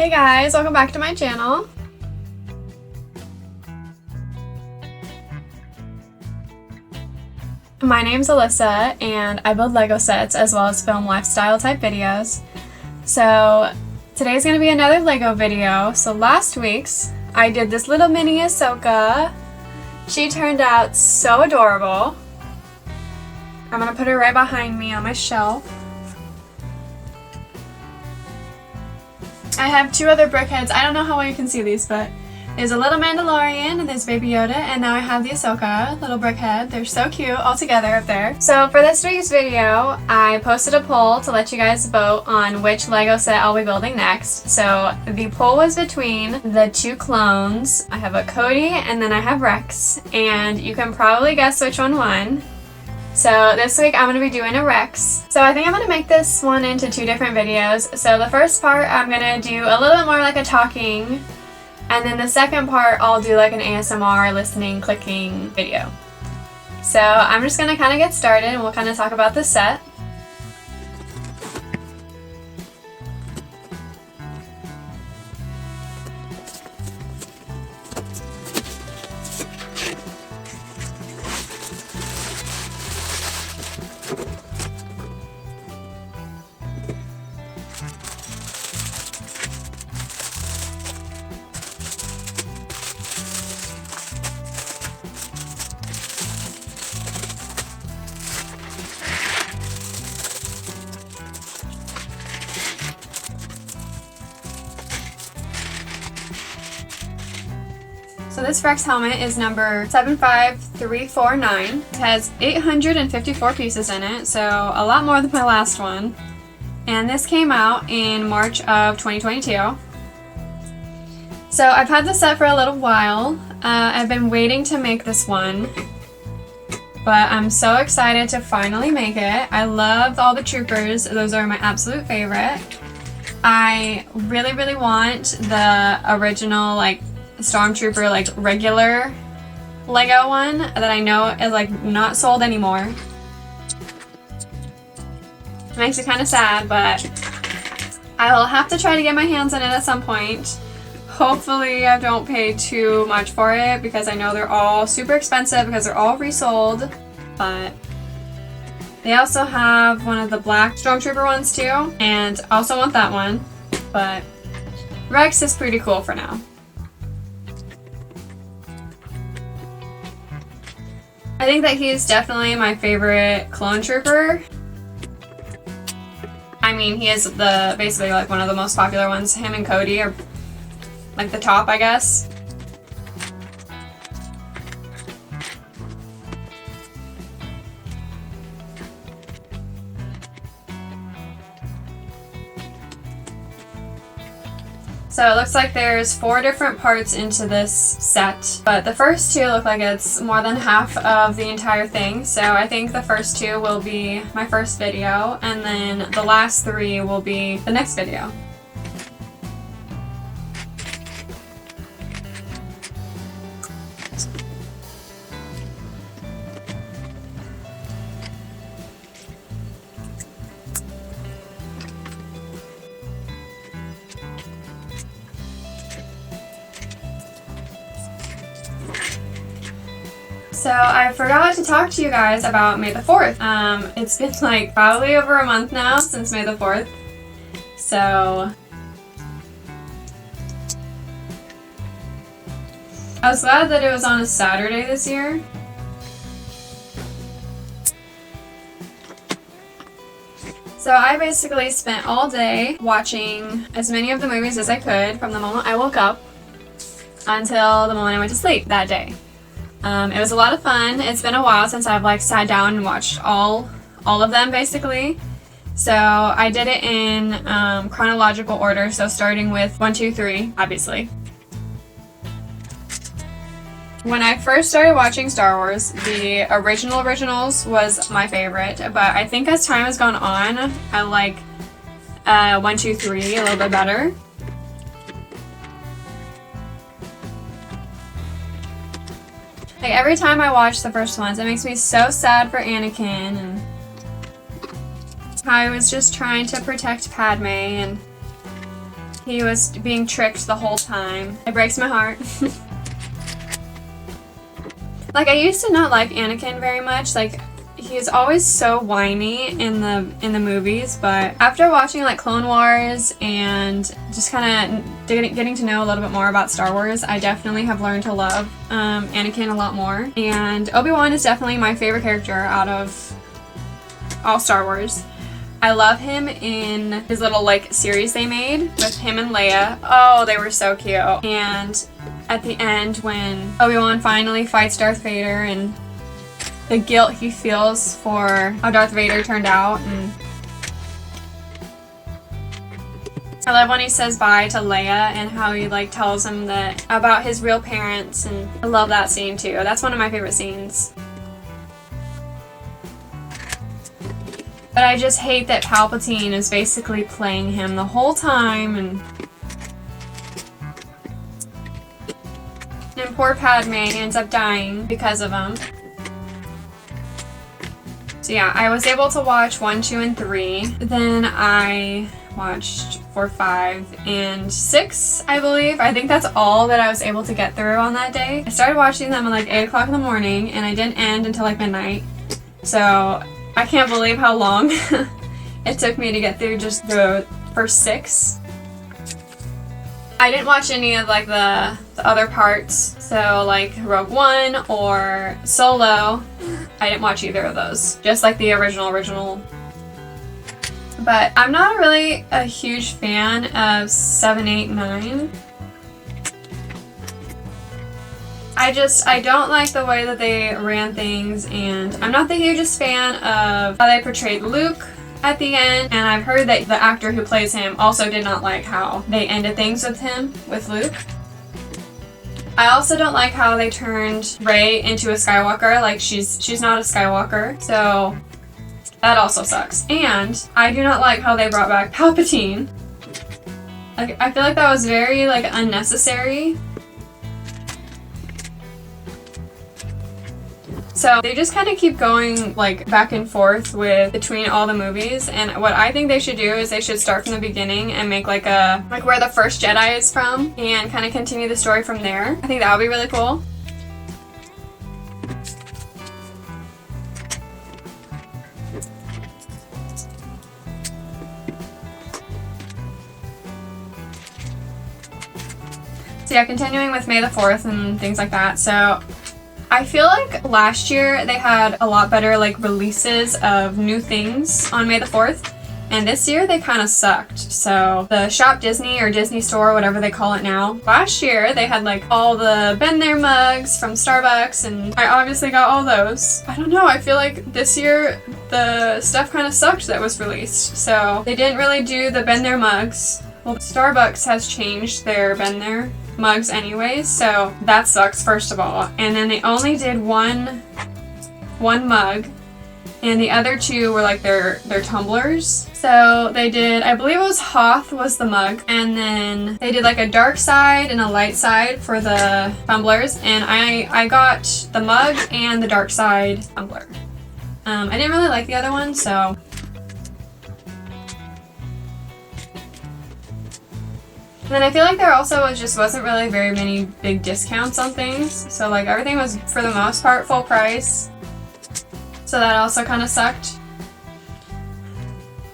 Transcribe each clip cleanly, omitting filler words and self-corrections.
Hey guys, welcome back to my channel. My name's Alyssa and I build Lego sets as well as film lifestyle type videos. So today's going to be another Lego video. So last week's I did this little mini Ahsoka. She turned out so adorable. I'm going to put her right behind me on my shelf. I have two other brickheads. I don't know how well you can see these, but there's a little Mandalorian and there's Baby Yoda, and now I have the Ahsoka little brickhead. They're so cute all together up there. So for this week's video, I posted a poll to let you guys vote on which Lego set I'll be building next. So the poll was between the two clones. I have a Cody and then I have Rex, and you can probably guess which one won. So this week I'm going to be doing a Rex. So I think I'm going to make this one into two different videos. So the first part I'm going to do a little bit more like a talking, and then the second part I'll do like an ASMR listening, clicking video. So I'm just going to kind of get started and we'll kind of talk about the set. So this Rex helmet is number 75349. It has 854 pieces in it, so a lot more than my last one. And this came out in March of 2022. So I've had this set for a little while. I've been waiting to make this one, but I'm so excited to finally make it. I love all the troopers. Those are my absolute favorite. I really want the original Stormtrooper regular Lego one that I know is not sold anymore. It makes me kind of sad, but I will have to try to get my hands on it at some point. Hopefully I don't pay too much for it because I know they're all super expensive because they're all resold. But they also have one of the black Stormtrooper ones too, and I also want that one. But Rex is pretty cool for now. I think that he's definitely my favorite clone trooper. I mean, he is basically one of the most popular ones. Him and Cody are the top, I guess. So it looks like there's 4 different parts into this set, but the first 2 look like it's more than half of the entire thing. So I think the first 2 will be my first video, and then the last 3 will be the next video. So I forgot to talk to you guys about May the 4th. It's been probably over a month now since May the 4th. So I was glad that it was on a Saturday this year. So I basically spent all day watching as many of the movies as I could from the moment I woke up until the moment I went to sleep that day. It was a lot of fun. It's been a while since I've sat down and watched all of them basically. So I did it in chronological order, so starting with 1, 2, 3, obviously. When I first started watching Star Wars, the originals was my favorite, but I think as time has gone on, I like 1, 2, 3 a little bit better. Every time I watch the first ones, it makes me so sad for Anakin and how he was just trying to protect Padme, and he was being tricked the whole time. It breaks my heart. Like, I used to not like Anakin very much. Like, he's always so whiny in the movies, but after watching like Clone Wars and just kind of getting to know a little bit more about Star Wars, I definitely have learned to love Anakin a lot more. And Obi-Wan is definitely my favorite character out of all Star Wars. I love him in his little like series they made with him and Leia. Oh, they were so cute. And at the end when Obi-Wan finally fights Darth Vader and the guilt he feels for how Darth Vader turned out, and I love when he says bye to Leia and how he like tells him that about his real parents, and I love that scene too. That's one of my favorite scenes. But I just hate that Palpatine is basically playing him the whole time, and poor Padme ends up dying because of him. So yeah, I was able to watch 1, 2, and 3. Then I watched 4, 5, and 6, I believe. I think that's all that I was able to get through on that day. I started watching them at like 8 o'clock in the morning, and I didn't end until like midnight. So I can't believe how long it took me to get through just the first 6. I didn't watch any of like the other parts, so like Rogue One or Solo, I didn't watch either of those. Just like the original. But I'm not really a huge fan of 7, 8, 9. I don't like the way that they ran things, and I'm not the hugest fan of how they portrayed Luke at the end, and I've heard that the actor who plays him also did not like how they ended things with Luke. I also don't like how they turned Rey into a Skywalker. Like, she's not a Skywalker, so that also sucks. And I do not like how they brought back Palpatine. Like, I feel like that was very like unnecessary. So they just kind of keep going like back and forth between all the movies, and what I think they should do is they should start from the beginning and make like where the first Jedi is from, and kind of continue the story from there. I think that would be really cool. So yeah, continuing with May the 4th and things like that. So I feel like last year they had a lot better like releases of new things on May the 4th, and this year they kind of sucked. So the Shop Disney or Disney Store, whatever they call it now, last year they had like all the Been There mugs from Starbucks, and I obviously got all those. I don't know, I feel like this year the stuff kind of sucked that was released. So they didn't really do the Been There mugs. Well, Starbucks has changed their Been There mugs anyways, so that sucks first of all. And then they only did one mug, and the other 2 were like their tumblers. So they did, I believe it was Hoth was the mug, and then they did like a dark side and a light side for the tumblers, and I got the mug and the dark side tumbler. I didn't really like the other one, so and then I feel like there also wasn't really very many big discounts on things. So like everything was for the most part full price. So that also kind of sucked.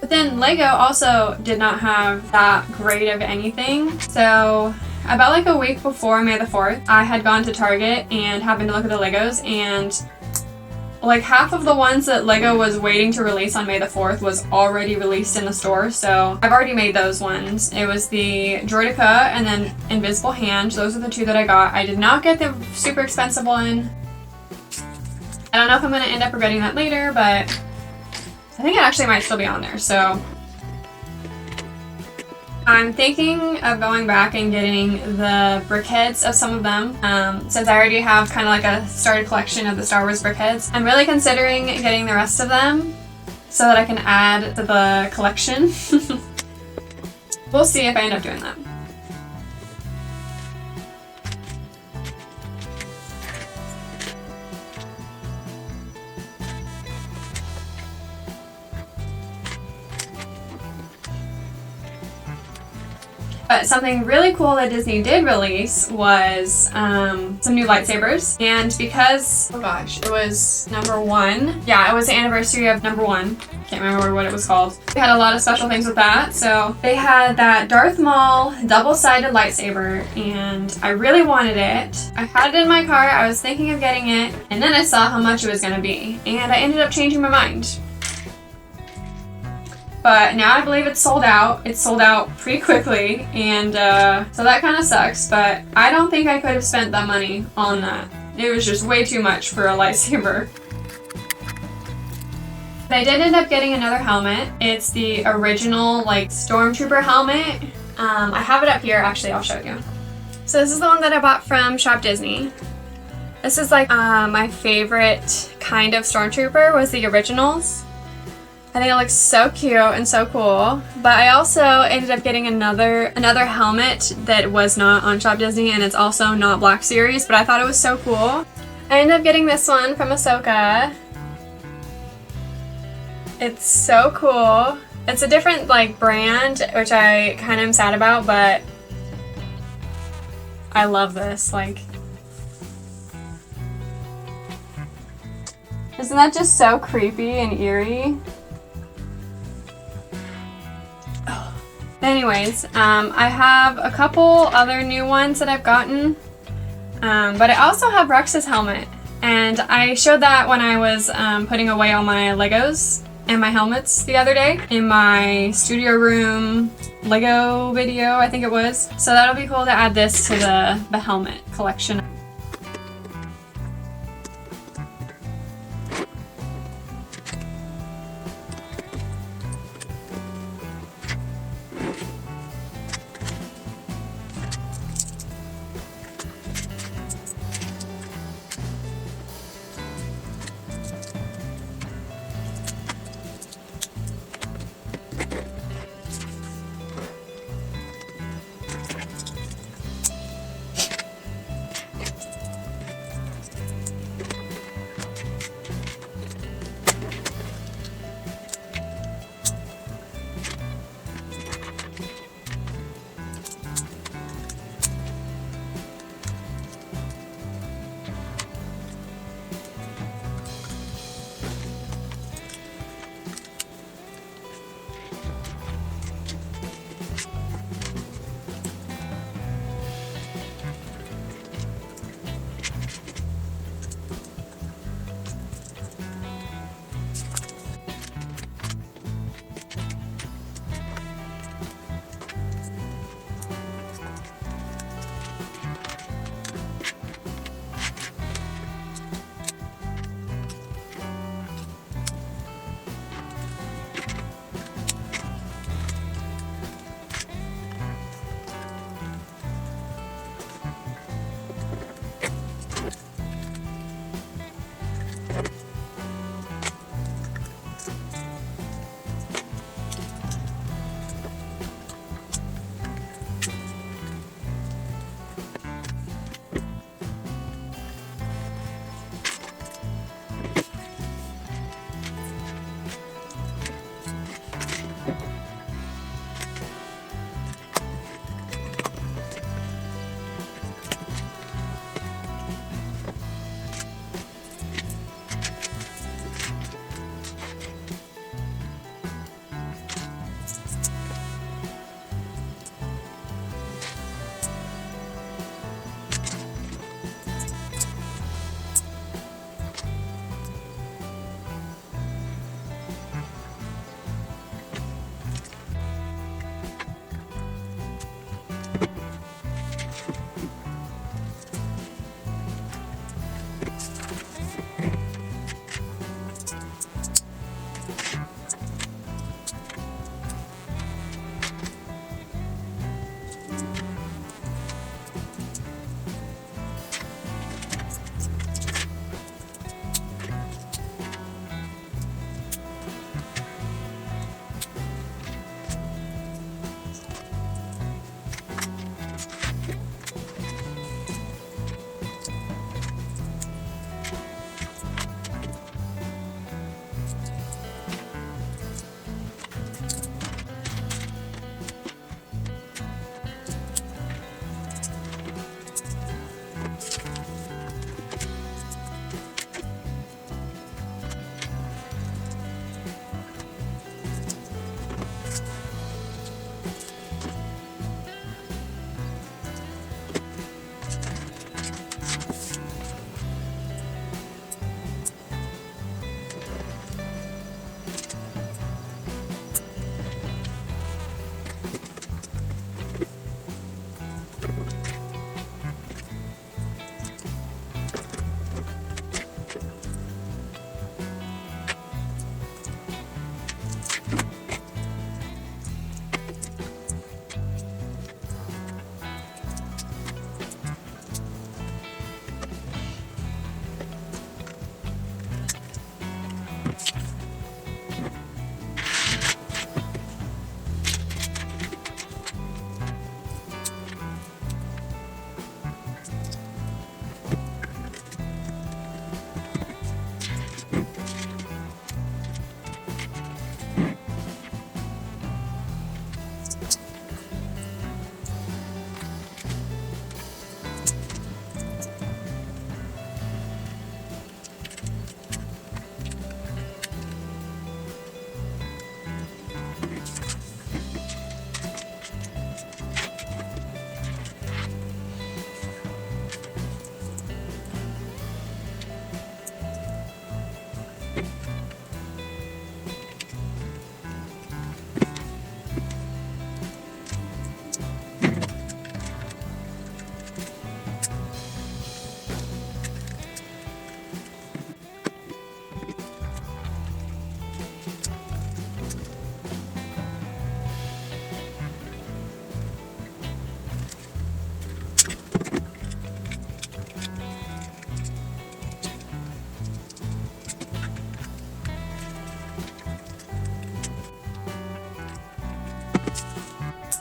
But then Lego also did not have that great of anything. So about like a week before May the 4th, I had gone to Target and happened to look at the Legos, and like half of the ones that Lego was waiting to release on May the 4th was already released in the store, so I've already made those ones. It was the Droideka and then Invisible Hand. Those are the 2 that I got. I did not get the super expensive one. I don't know if I'm going to end up regretting that later, but I think it actually might still be on there, so I'm thinking of going back and getting the brickheads of some of them, since I already have kind of like a started collection of the Star Wars brickheads. I'm really considering getting the rest of them so that I can add to the collection. We'll see if I end up doing that. But something really cool that Disney did release was some new lightsabers. And because, oh gosh, it was #1. Yeah, it was the anniversary of #1. Can't remember what it was called. They had a lot of special things with that. So they had that Darth Maul double-sided lightsaber, and I really wanted it. I had it in my car. I was thinking of getting it, and then I saw how much it was going to be, and I ended up changing my mind. But now I believe it's sold out. It's sold out pretty quickly, and so that kind of sucks, but I don't think I could have spent that money on that. It was just way too much for a lightsaber. But I did end up getting another helmet. It's the original, like, Stormtrooper helmet. I have it up here. Actually, I'll show you. So this is the one that I bought from Shop Disney. This is like my favorite kind of Stormtrooper was the originals. I think it looks so cute and so cool. But I also ended up getting another helmet that was not on Shop Disney, and it's also not Black Series, but I thought it was so cool. I ended up getting this one from Ahsoka. It's so cool. It's a different, like, brand, which I kind of am sad about, but I love this. Like, isn't that just so creepy and eerie? Anyways, I have a couple other new ones that I've gotten, but I also have Rex's helmet, and I showed that when I was putting away all my Legos and my helmets the other day in my studio room Lego video, I think it was. So that'll be cool to add this to the helmet collection.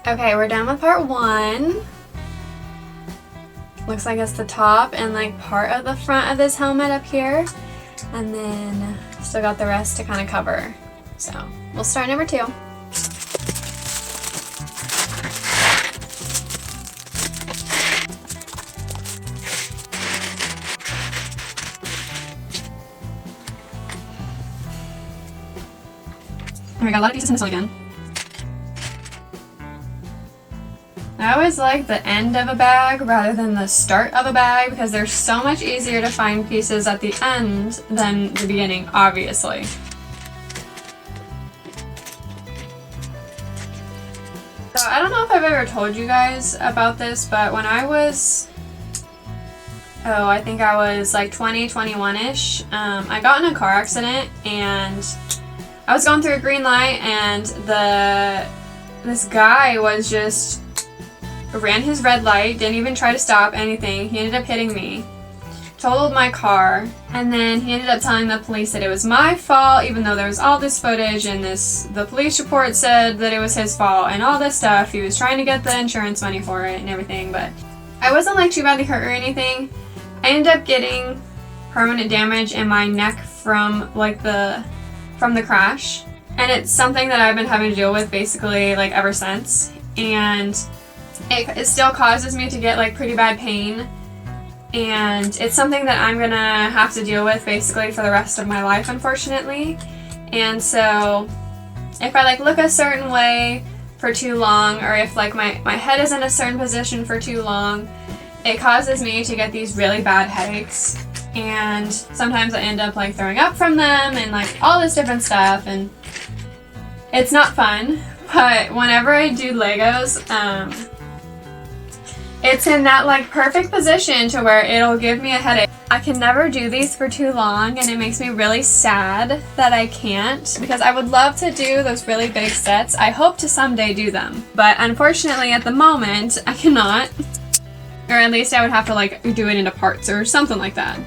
Okay, we're done with part 1. Looks like it's the top and like part of the front of this helmet up here. And then still got the rest to kind of cover. So we'll start number 2. We got a lot of pieces in this one again. I always like the end of a bag rather than the start of a bag because they're so much easier to find pieces at the end than the beginning, obviously. So I don't know if I've ever told you guys about this, but when I was, I think I was like 20, 21-ish, I got in a car accident and I was going through a green light and this guy was just ran his red light, didn't even try to stop anything. He ended up hitting me, totaled my car, and then he ended up telling the police that it was my fault, even though there was all this footage and the police report said that it was his fault and all this stuff. He was trying to get the insurance money for it and everything, but I wasn't like too badly hurt or anything. I ended up getting permanent damage in my neck from the crash, and it's something that I've been having to deal with basically like ever since, and it still causes me to get like pretty bad pain, and it's something that I'm gonna have to deal with basically for the rest of my life, unfortunately. And so if I like look a certain way for too long, or if like my head is in a certain position for too long, it causes me to get these really bad headaches. And sometimes I end up like throwing up from them and like all this different stuff, and it's not fun. But whenever I do Legos, it's in that like perfect position to where it'll give me a headache. I can never do these for too long, and it makes me really sad that I can't, because I would love to do those really big sets. I hope to someday do them, but unfortunately at the moment I cannot. Or at least I would have to like do it into parts or something like that.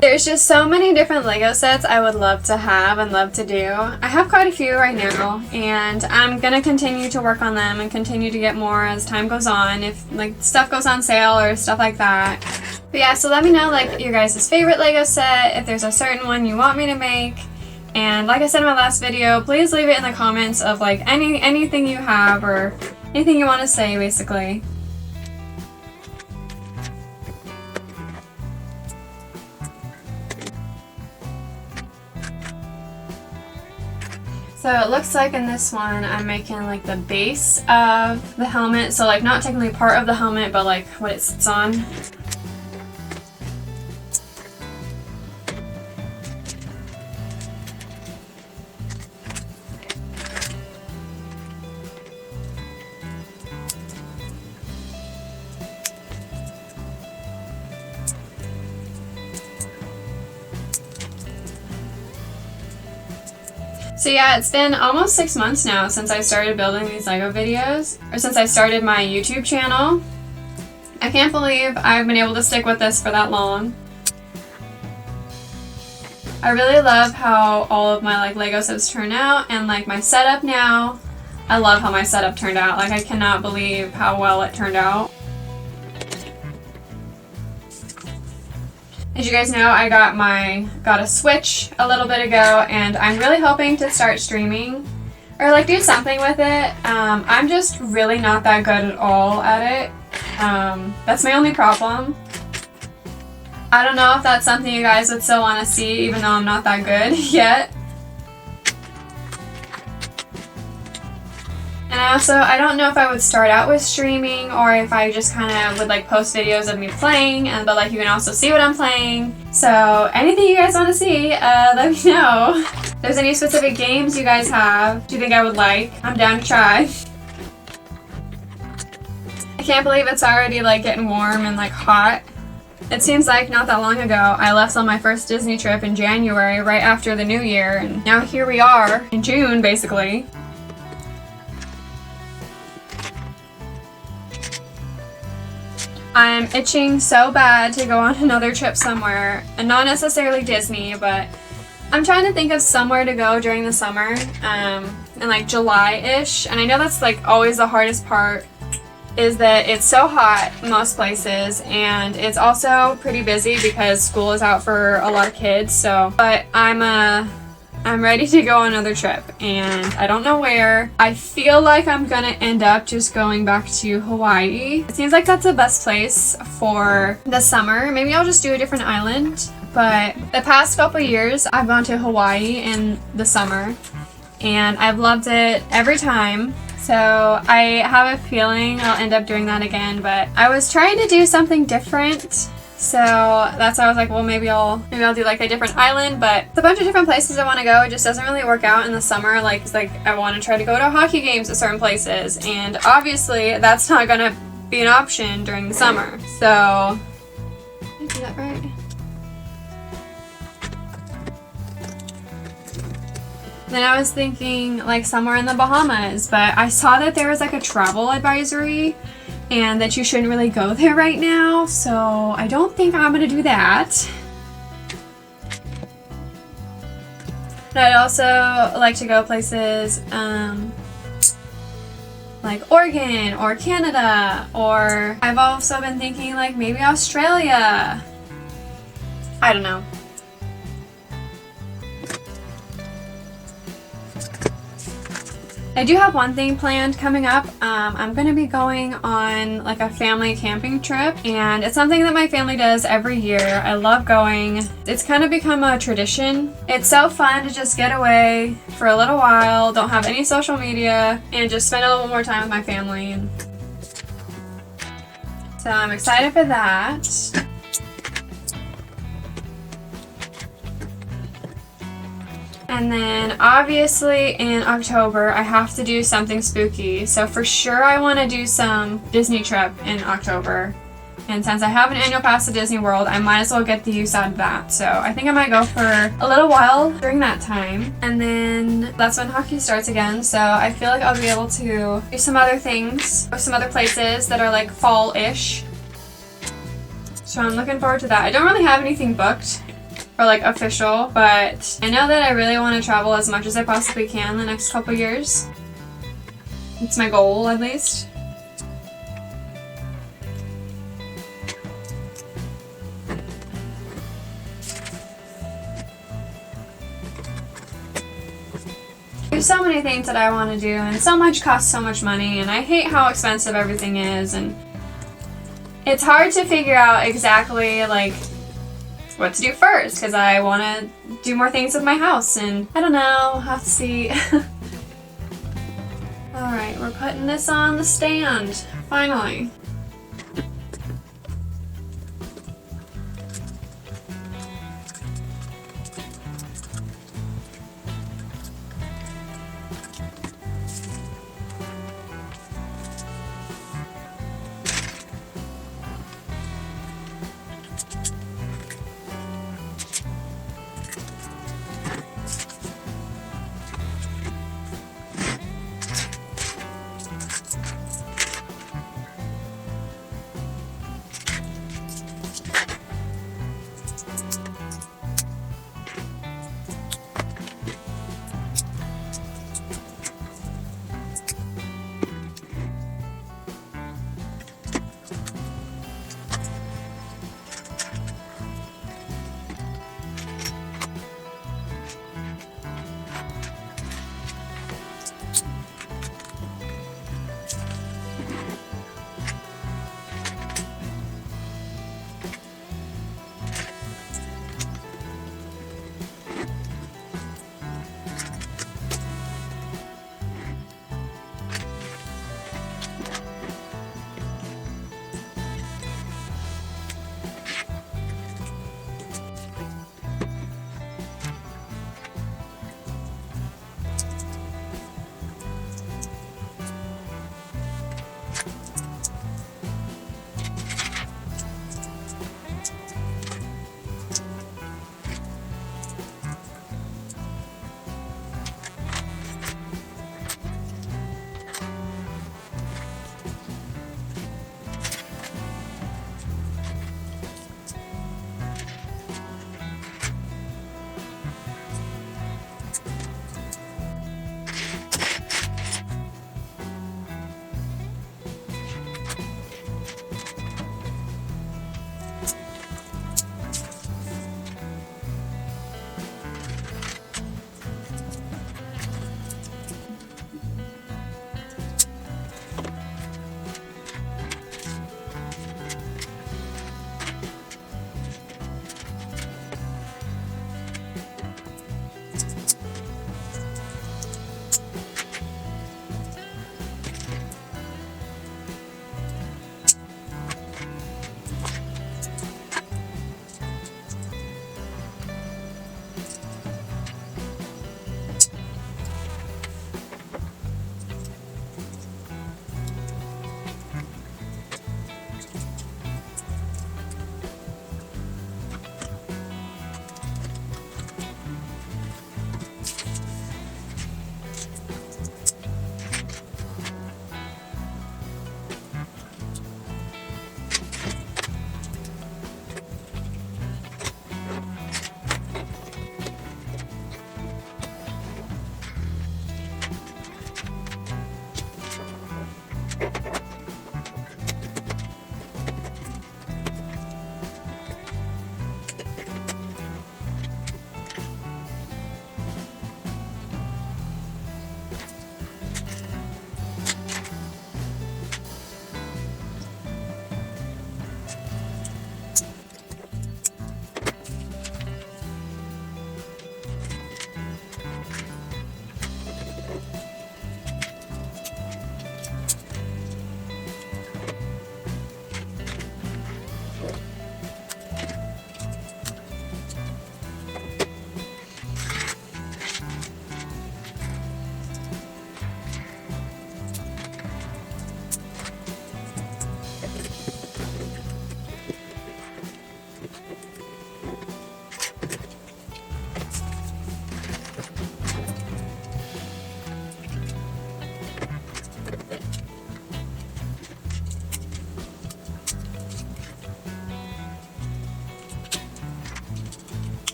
There's just so many different Lego sets I would love to have and love to do. I have quite a few right now, and I'm gonna continue to work on them and continue to get more as time goes on, if like stuff goes on sale or stuff like that. But yeah, so let me know like your guys' favorite Lego set, if there's a certain one you want me to make. And like I said in my last video, please leave it in the comments of like anything you have or anything you want to say, basically. So it looks like in this one I'm making like the base of the helmet, so like not technically part of the helmet, but like what it sits on. So yeah, it's been almost 6 months now since I started building these Lego videos, or since I started my YouTube channel. I can't believe I've been able to stick with this for that long. I really love how all of my like Lego sets turn out, and like my setup now. I love how my setup turned out. Like I cannot believe how well it turned out. As you guys know, I got a Switch a little bit ago, and I'm really hoping to start streaming or like do something with it. I'm just really not that good at all at it. That's my only problem. I don't know if that's something you guys would still want to see, even though I'm not that good yet. And I don't know if I would start out with streaming or if I just kind of would like post videos of me playing, but like you can also see what I'm playing. So anything you guys want to see, let me know. If there's any specific games you guys have, do you think I would like? I'm down to try. I can't believe it's already like getting warm and like hot. It seems like not that long ago I left on my first Disney trip in January, right after the new year, and now here we are in June basically. I'm itching so bad to go on another trip somewhere, and not necessarily Disney, but I'm trying to think of somewhere to go during the summer, in like July-ish. And I know that's like always the hardest part, is that it's so hot most places, and it's also pretty busy because school is out for a lot of kids. So, but I'm ready to go on another trip, and I don't know where. I feel like I'm gonna end up just going back to Hawaii. It seems like that's the best place for the summer. Maybe I'll just do a different island. But the past couple years, I've gone to Hawaii in the summer, and I've loved it every time. So I have a feeling I'll end up doing that again, but I was trying to do something different. So that's why I was like, well, maybe I'll do like a different island, but it's a bunch of different places I want to go. It just doesn't really work out in the summer. Like, it's like I want to try to go to hockey games at certain places, and obviously that's not going to be an option during the summer. So, did I do that right? Then I was thinking like somewhere in the Bahamas, but I saw that there was like a travel advisory and that you shouldn't really go there right now, so I don't think I'm gonna do that. But I'd also like to go places like Oregon or Canada, or I've also been thinking like maybe Australia. I don't know. I do have one thing planned coming up. I'm going to be going on like a family camping trip, and it's something that my family does every year. I love going. It's kind of become a tradition. It's so fun to just get away for a little while, don't have any social media, and just spend a little more time with my family. And so I'm excited for that. And then obviously in October I have to do something spooky. So for sure I want to do some Disney trip in October. And since I have an annual pass to Disney World, I might as well get the use out of that. So I think I might go for a little while during that time. And then that's when hockey starts again. So I feel like I'll be able to do some other things or some other places that are like fall-ish. So I'm looking forward to that. I don't really have anything booked or like official, but I know that I really want to travel as much as I possibly can the next couple years. It's my goal, at least. There's so many things that I want to do, and so much costs so much money, and I hate how expensive everything is, and it's hard to figure out exactly like what to do first, because I want to do more things with my house, and I don't know, I'll have to see. Alright, we're putting this on the stand, finally.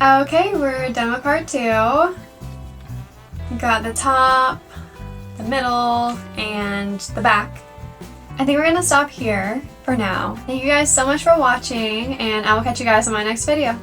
Okay, we're done with part 2. Got the top, the middle, and the back. I think we're gonna stop here for now. Thank you guys so much for watching, and I will catch you guys in my next video.